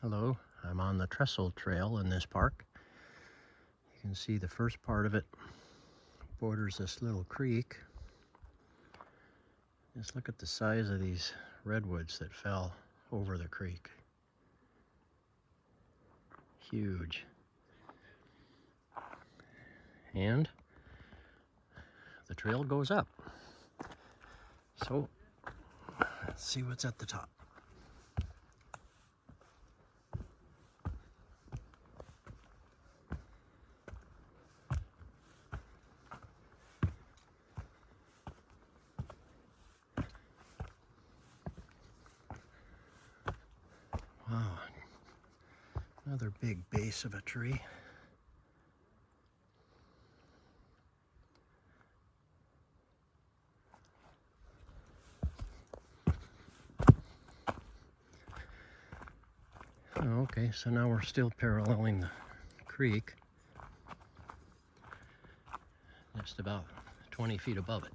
Hello, I'm on the Trestle Trail in this park. You can see the first part of it borders this little creek. Just look at the size of these redwoods that fell over the creek. Huge. And the trail goes up. So let's see what's at the top. Wow, another big base of a tree. Okay, so now we're still paralleling the creek, just about 20 feet above it.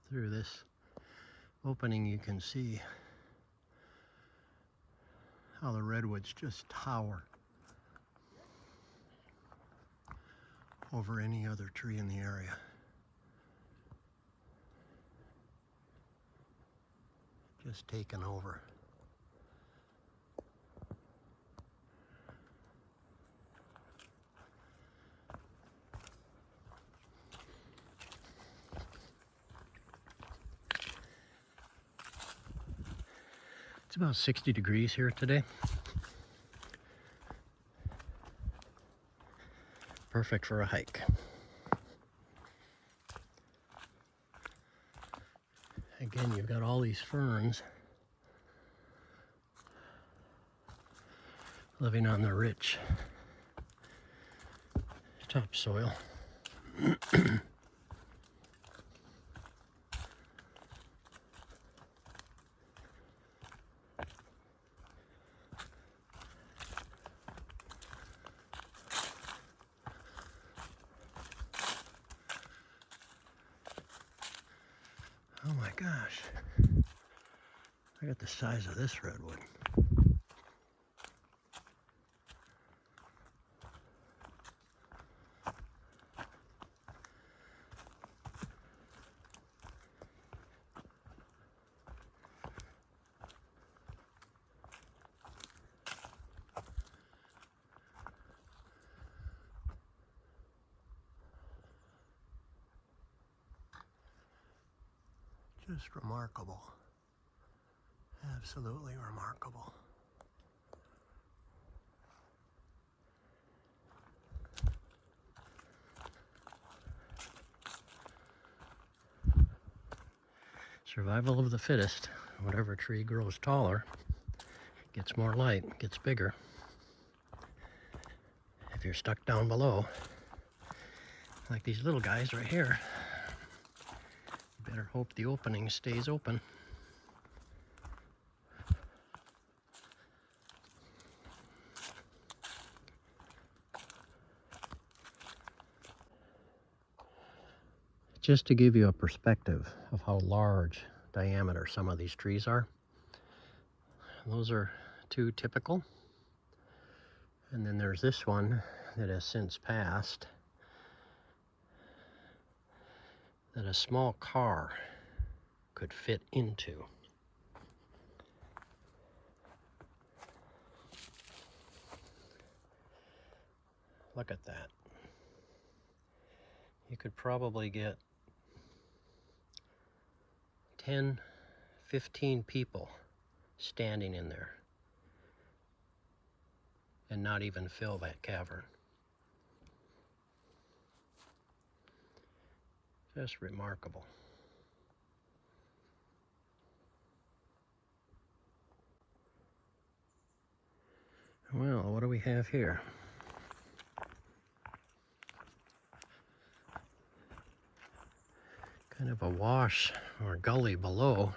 Through this opening you can see how the redwoods just tower over any other tree in the area. Just taken over. It's about 60 degrees here today. Perfect for a hike. Again, you've got all these ferns living on the rich topsoil. Oh my gosh, look at the size of this redwood. Just remarkable. Absolutely remarkable. Survival of the fittest. Whatever tree grows taller, gets more light, gets bigger. If you're stuck down below, like these little guys right here, you better hope the opening stays open. Just to give you a perspective of how large diameter some of these trees are. Those are two typical. And then there's this one that has since passed, that a small car could fit into. Look at that. You could probably get 10, 15 people standing in there and not even fill that cavern. Just remarkable. Well, what do we have here? Kind of a wash or gully below.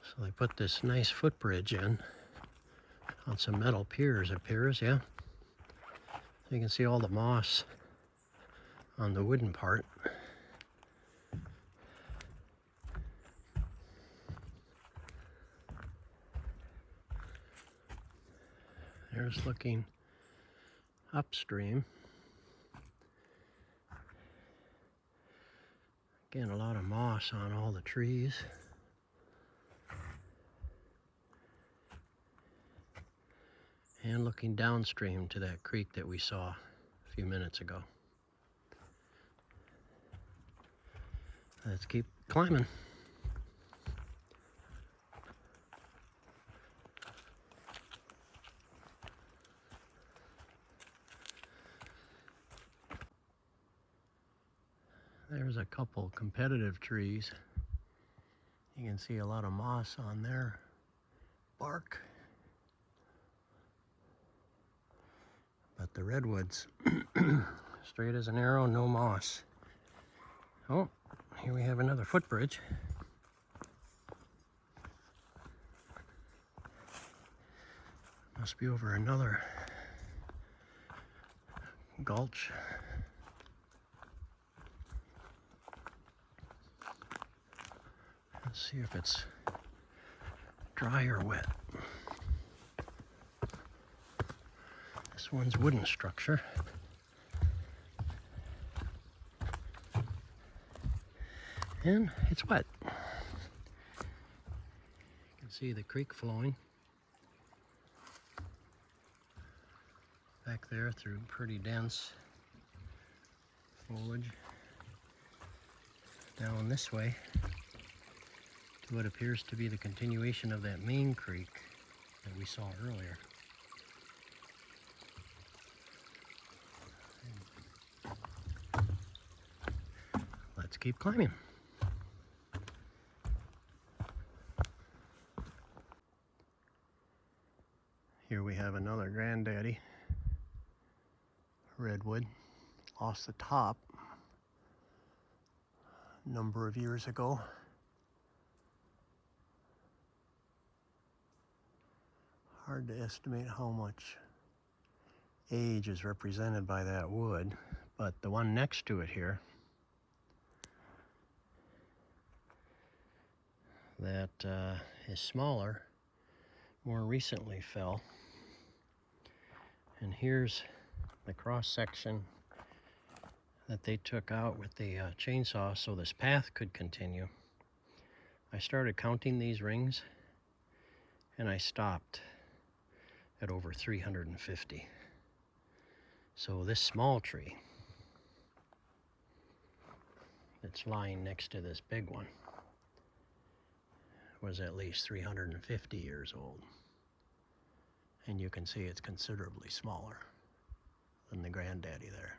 So they put this nice footbridge in on some metal piers, it appears, yeah. You can see all the moss on the wooden part. There's looking upstream. Again, a lot of moss on all the trees. And looking downstream to that creek that we saw a few minutes ago. Let's keep climbing. There's a couple competitive trees. You can see a lot of moss on their bark. But the redwoods, straight as an arrow, no moss. Oh, here we have another footbridge. Must be over another gulch. Let's see if it's dry or wet. This one's wooden structure. And it's wet. You can see the creek flowing back there through pretty dense foliage. Down this way to what appears to be the continuation of that main creek that we saw earlier. Let's keep climbing. Here we have another granddaddy redwood. Lost the top a number of years ago. Hard to estimate how much age is represented by that wood, but the one next to it here, that is smaller, more recently fell. And here's the cross section that they took out with the chainsaw so this path could continue. I started counting these rings and I stopped at over 350. So this small tree that's lying next to this big one was at least 350 years old. And you can see it's considerably smaller than the granddaddy there.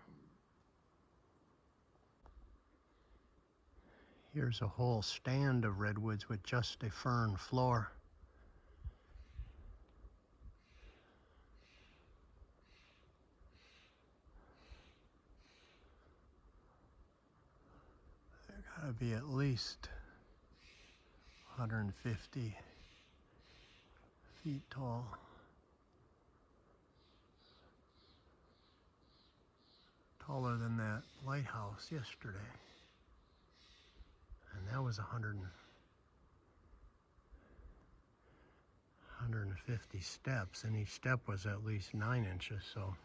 Here's a whole stand of redwoods with just a fern floor. They're gotta be at least 150 feet tall. Taller than that lighthouse yesterday. And that was 150 steps, and each step was at least 9 inches, so